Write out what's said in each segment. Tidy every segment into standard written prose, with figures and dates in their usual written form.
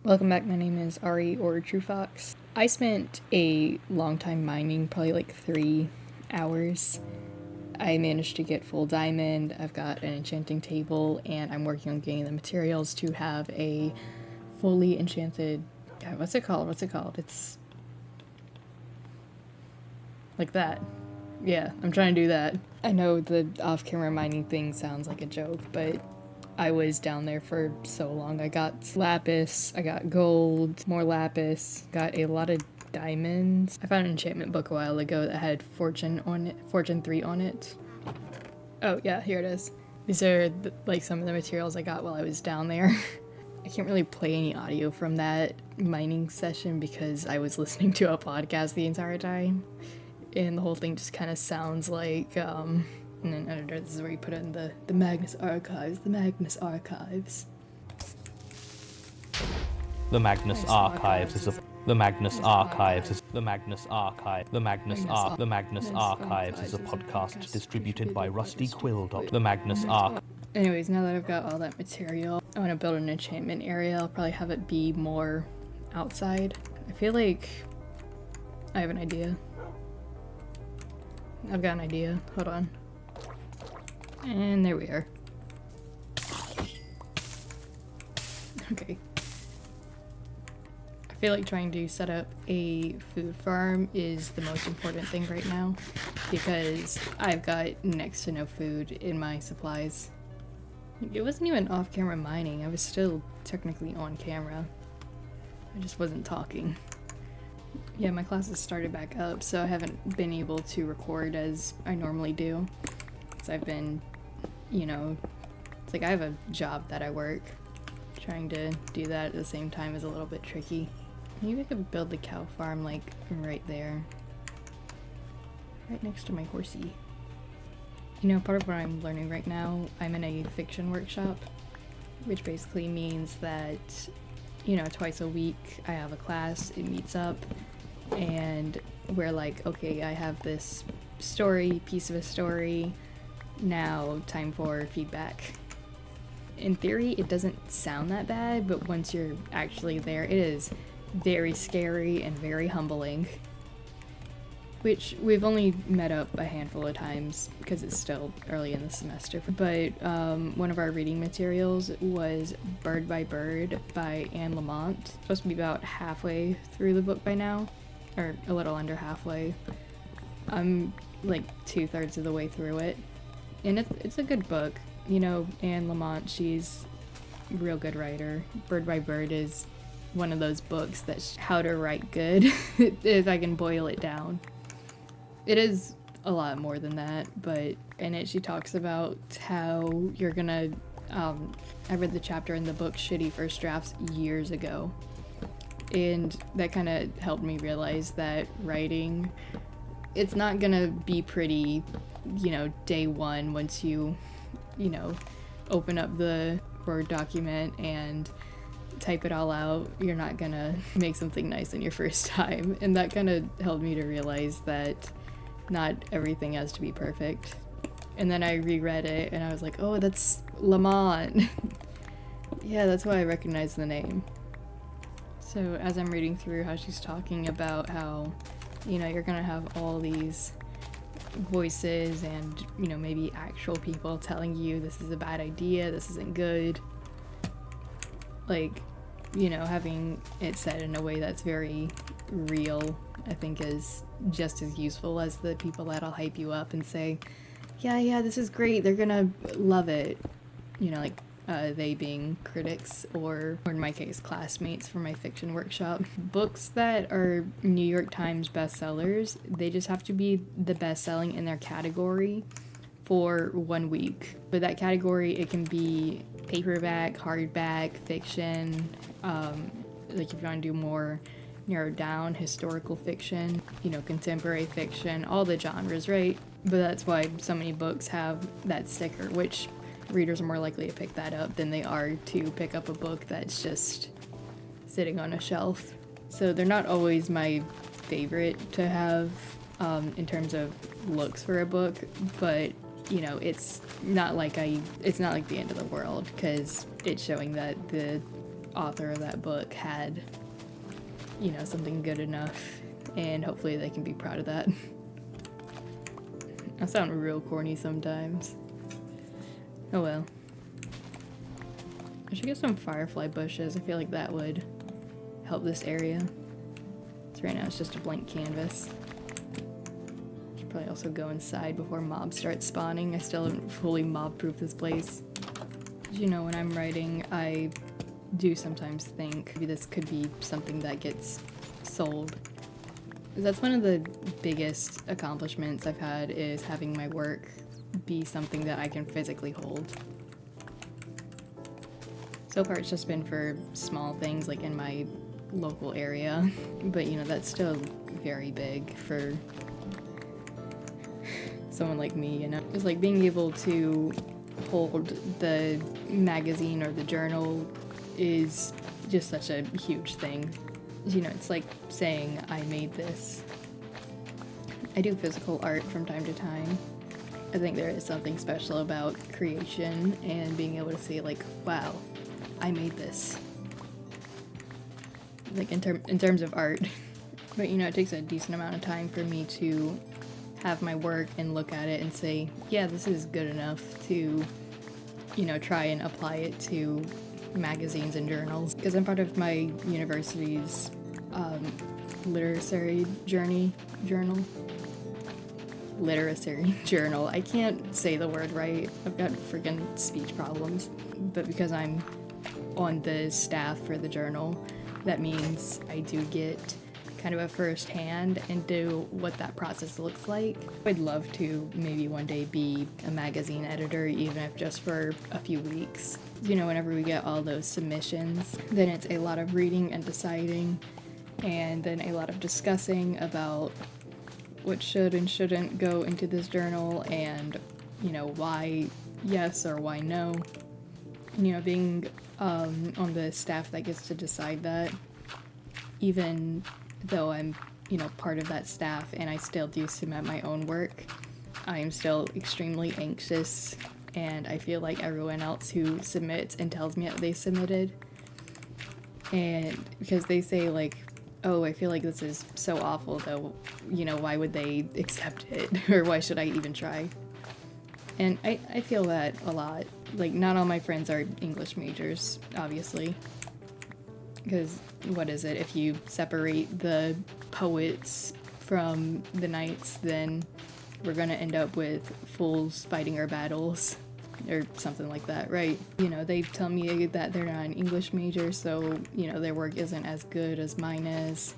Welcome back, my name is Ari, or True Fox. I spent a long time mining, probably like 3 hours. I managed to get full diamond, I've got an enchanting table, and I'm working on getting the materials to have a fully enchanted... God, what's it called? It's... like that. Yeah, I'm trying to do that. I know the off-camera mining thing sounds like a joke, but I was down there for so long. I got lapis, I got gold, more lapis, got a lot of diamonds. I found an enchantment book a while ago that had Fortune 3 on it. Oh yeah, here it is. These are like some of the materials I got while I was down there. I can't really play any audio from that mining session because I was listening to a podcast the entire time. And the whole thing just kind of sounds like, and then editor, this is where you put in the Magnus Archives, The Magnus Archives is a podcast distributed by Rusty Quill. Anyways, now that I've got all that material, I want to build an enchantment area. I'll probably have it be more outside. I feel like I have an idea. I've got an idea. Hold on. And there we are. Okay. I feel like trying to set up a food farm is the most important thing right now because I've got next to no food in my supplies. It wasn't even off-camera mining. I was still technically on camera. I just wasn't talking. Yeah, my classes started back up, so I haven't been able to record as I normally do. Because I've been, it's like I have a job that I work. Trying to do that at the same time is a little bit tricky. Maybe I could build the cow farm, like, right there. Right next to my horsey. Part of what I'm learning right now, I'm in a fiction workshop, which basically means that, twice a week I have a class, it meets up, and we're like, okay, I have this piece of a story, now time for feedback. In theory, it doesn't sound that bad, but once you're actually there, it is very scary and very humbling. Which we've only met up a handful of times because it's still early in the semester. But one of our reading materials was Bird by Bird by Anne Lamott. It's supposed to be about halfway through the book by now, or a little under halfway. I'm like 2/3 of the way through it, and it's a good book. Anne Lamott, she's a real good writer. Bird by Bird is one of those books that's how to write good, if I can boil it down. It is a lot more than that, but in it she talks about how you're gonna, I read the chapter in the book Shitty First Drafts years ago, and that kind of helped me realize that writing, it's not gonna be pretty, day one once you, open up the Word document and type it all out. You're not gonna make something nice in your first time, and that kind of helped me to realize that not everything has to be perfect. And then I reread it and I was like, oh, that's Lamont. Yeah, that's why I recognize the name. So as I'm reading through how she's talking about how, you're gonna have all these voices and, maybe actual people telling you this is a bad idea, this isn't good. Like, having it said in a way that's very real, I think is just as useful as the people that'll hype you up and say, yeah, this is great, they're gonna love it. They being critics, or in my case, classmates from my fiction workshop. Books that are New York Times bestsellers, they just have to be the best-selling in their category for 1 week. But that category, it can be paperback, hardback, fiction, like if you want to do more narrowed down historical fiction, contemporary fiction, all the genres, right? But that's why so many books have that sticker, which readers are more likely to pick that up than they are to pick up a book that's just sitting on a shelf. So they're not always my favorite to have in terms of looks for a book, but it's not like the end of the world because it's showing that the author of that book had, you know, something good enough, and hopefully they can be proud of that. I sound real corny sometimes. Oh well. I should get some firefly bushes. I feel like that would help this area. So right now it's just a blank canvas. Should probably also go inside before mobs start spawning. I still haven't fully mob-proofed this place. You know, when I'm writing, I do sometimes think maybe this could be something that gets sold. That's one of the biggest accomplishments I've had, is having my work be something that I can physically hold. So far it's just been for small things like in my local area, but you know, that's still very big for someone like me, you know? It's like being able to hold the magazine or the journal is just such a huge thing. You know, it's like saying, I made this. I do physical art from time to time. I think there is something special about creation and being able to say like, wow, I made this. Like in terms of art. But you know, it takes a decent amount of time for me to have my work and look at it and say, yeah, this is good enough to, you know, try and apply it to magazines and journals. Because I'm part of my university's literary journal. I can't say the word right. I've got freaking speech problems. But because I'm on the staff for the journal, that means I do get kind of a first hand into what that process looks like. I'd love to maybe one day be a magazine editor, even if just for a few weeks. You know, whenever we get all those submissions, then it's a lot of reading and deciding, and then a lot of discussing about what should and shouldn't go into this journal, and, you know, why yes or why no. You know, being on the staff that gets to decide that, even though I'm, you know, part of that staff and I still do submit my own work, I am still extremely anxious, and I feel like everyone else who submits and tells me that they submitted, and because they say like, oh, I feel like this is so awful though, you know, why would they accept it, or why should I even try? And I feel that a lot. Like, not all my friends are English majors, obviously. Because, what is it? If you separate the poets from the knights, then we're gonna end up with fools fighting our battles. Or something like that, right? You know, they tell me that they're not an English major, so, you know, their work isn't as good as mine is.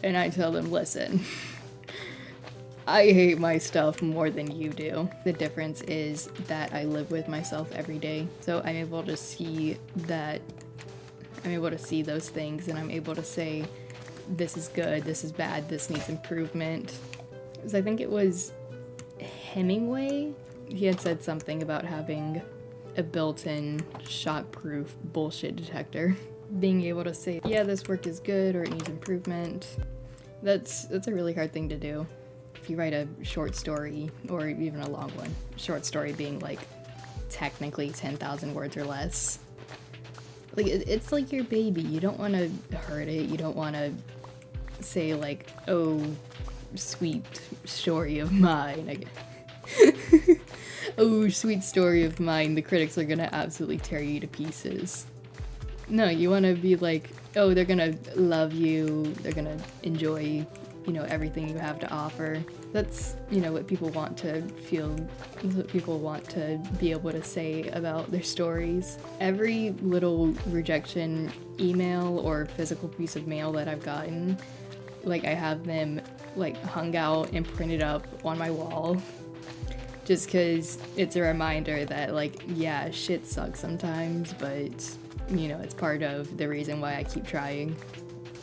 And I tell them, listen, I hate my stuff more than you do. The difference is that I live with myself every day, so I'm able to see that, I'm able to see those things, and I'm able to say, this is good, this is bad, this needs improvement. Because I think it was Hemingway, he had said something about having a built-in shockproof bullshit detector. Being able to say, yeah, this work is good or it needs improvement, that's a really hard thing to do. If you write a short story, or even a long one, short story being like technically 10,000 words or less, like it's like your baby. You don't want to hurt it. You don't want to say like, oh, sweet story of mine. Oh, sweet story of mine. The critics are gonna absolutely tear you to pieces. No, you want to be like, oh, they're gonna love you. They're gonna enjoy, you know, everything you have to offer. That's, you know, what people want to feel, what people want to be able to say about their stories. Every little rejection email or physical piece of mail that I've gotten, like, I have them like hung out and printed up on my wall, just because it's a reminder that, like, yeah, shit sucks sometimes, but, you know, it's part of the reason why I keep trying.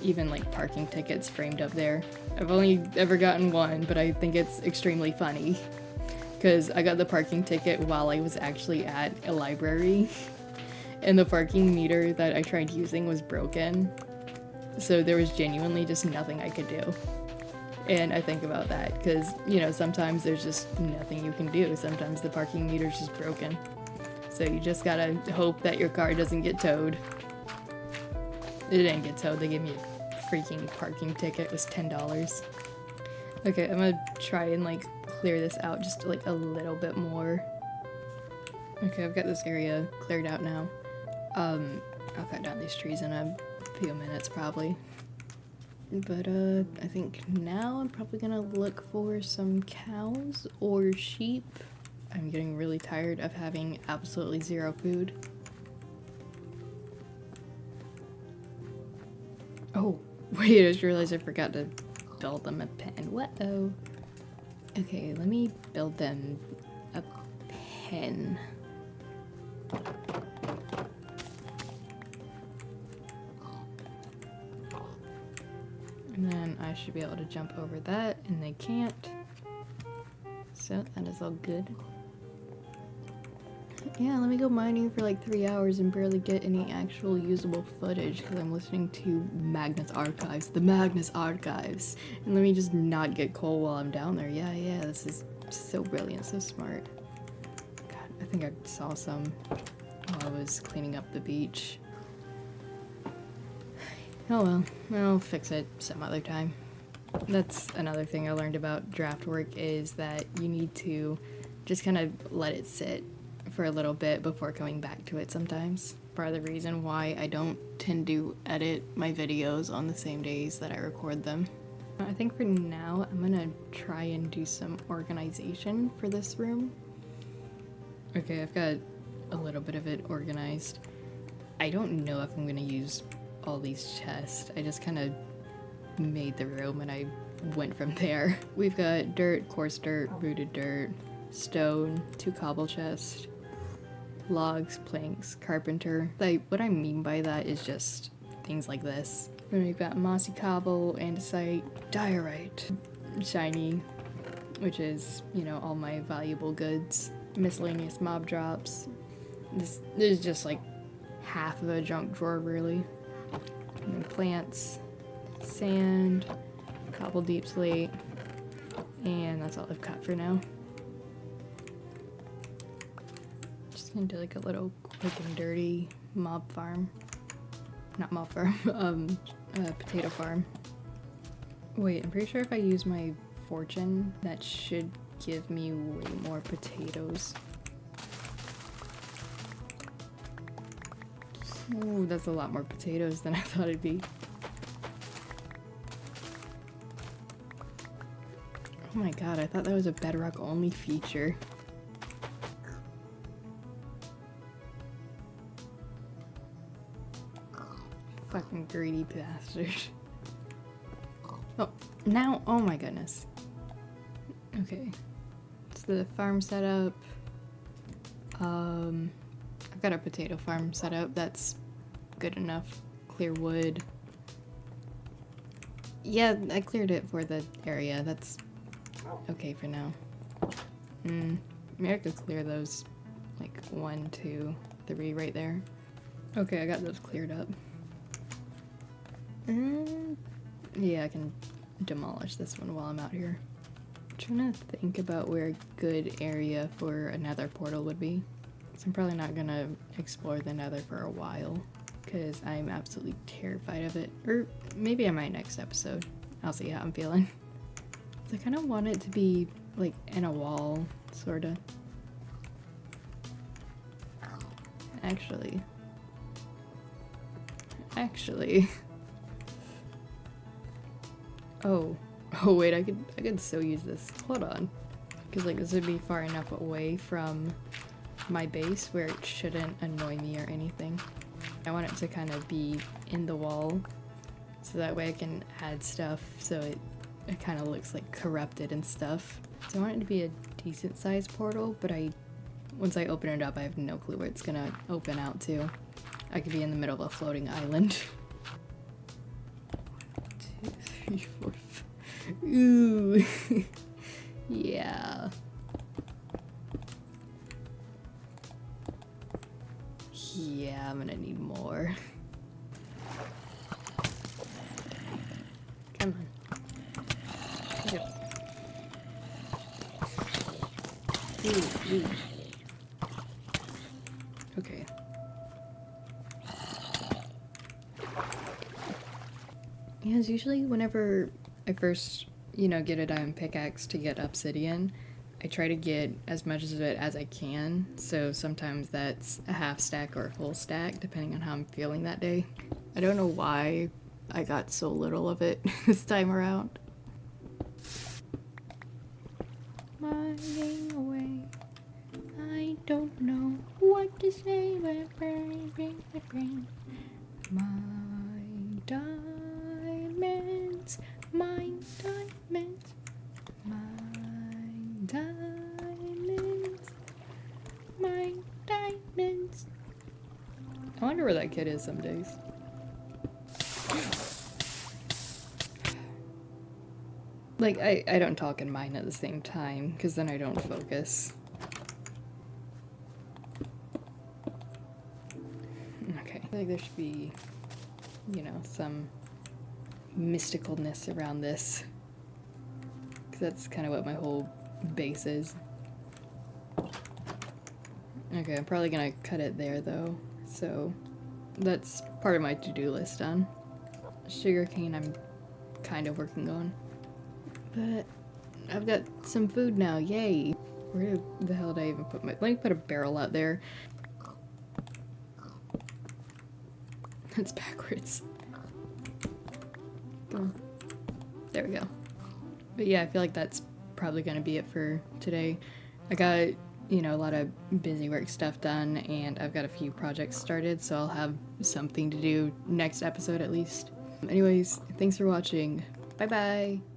Even like parking tickets framed up there. I've only ever gotten one, but I think it's extremely funny because I got the parking ticket while I was actually at a library, and the parking meter that I tried using was broken, so there was genuinely just nothing I could do. And I think about that because, you know, sometimes there's just nothing you can do. Sometimes the parking meter's just broken, so you just gotta hope that your car doesn't get towed. It didn't get towed. They gave me a freaking parking ticket. It was $10. Okay, I'm gonna try and like clear this out just like a little bit more. Okay, I've got this area cleared out now. I'll cut down these trees in a few minutes probably. But I think now I'm probably gonna look for some cows or sheep. I'm getting really tired of having absolutely zero food. Oh, wait, I just realized I forgot to build them a pen. Whoa. Okay, let me build them a pen. And then I should be able to jump over that, and they can't. So that is all good. Yeah, let me go mining for like 3 hours and barely get any actual usable footage because I'm listening to Magnus Archives, the Magnus Archives. And let me just not get coal while I'm down there. Yeah, this is so brilliant, so smart. God, I think I saw some while I was cleaning up the beach. Oh well, I'll fix it some other time. That's another thing I learned about draft work is that you need to just kind of let it sit for a little bit before coming back to it sometimes. Part of the reason why I don't tend to edit my videos on the same days that I record them. I think for now I'm gonna try and do some organization for this room. Okay, I've got a little bit of it organized. I don't know if I'm gonna use all these chests. I just kind of made the room and I went from there. We've got dirt, coarse dirt, rooted dirt, stone, 2 cobble chests, logs, planks, carpenter. Like, what I mean by that is just things like this. And we've got mossy cobble, andesite, diorite, shiny, which is, you know, all my valuable goods, miscellaneous mob drops. This is just like half of a junk drawer, really. And then plants, sand, cobble deep slate, and that's all I've got for now. Just gonna do like a little quick and dirty mob farm. Not mob farm, potato farm. Wait, I'm pretty sure if I use my fortune, that should give me way more potatoes. Ooh, that's a lot more potatoes than I thought it'd be. Oh my god, I thought that was a bedrock only feature. Fucking greedy bastard. Oh, now, oh my goodness. Okay. So the farm setup. I've got a potato farm set up. That's good enough. Clear wood. Yeah, I cleared it for the area. That's okay for now. Maybe I could clear those like 1, 2, 3 right there. Okay, I got those cleared up. Yeah, I can demolish this one while I'm out here. I'm trying to think about where a good area for a nether portal would be. So I'm probably not gonna explore the nether for a while because I'm absolutely terrified of it. Or maybe I might next episode. I'll see how I'm feeling. I kind of want it to be like in a wall, sorta. Actually. Oh wait, I could so use this. Hold on. Because like this would be far enough away from my base where it shouldn't annoy me or anything. I want it to kind of be in the wall so that way I can add stuff so it kind of looks like corrupted and stuff. So I want it to be a decent sized portal, but once I open it up I have no clue where it's gonna open out to. I could be in the middle of a floating island. 1, 2, 3, 4, 5. Ooh. Yeah. Yeah, I'm gonna need more. Come on. Yep. Ooh. Okay. Yeah, it's usually whenever I first, get a diamond pickaxe to get obsidian, I try to get as much of it as I can. So sometimes that's a half stack or a full stack, depending on how I'm feeling that day. I don't know why I got so little of it this time around. Flying away, I don't know what to say, but my diamonds, my diamonds, my diamonds, my diamonds. I wonder where that kid is some days. Like, I don't talk and mine at the same time, because then I don't focus. Okay, I feel like there should be, some mysticalness around this. Because that's kind of what my whole base is. Okay, I'm probably gonna cut it there, though. So, that's part of my to-do list done. Sugarcane I'm kind of working on. But I've got some food now, yay! Where the hell did I even put my... Let me put a barrel out there. That's backwards. Come on. There we go. But yeah, I feel like that's probably gonna be it for today. I got, a lot of busy work stuff done, and I've got a few projects started, so I'll have something to do next episode at least. Anyways, thanks for watching. Bye bye!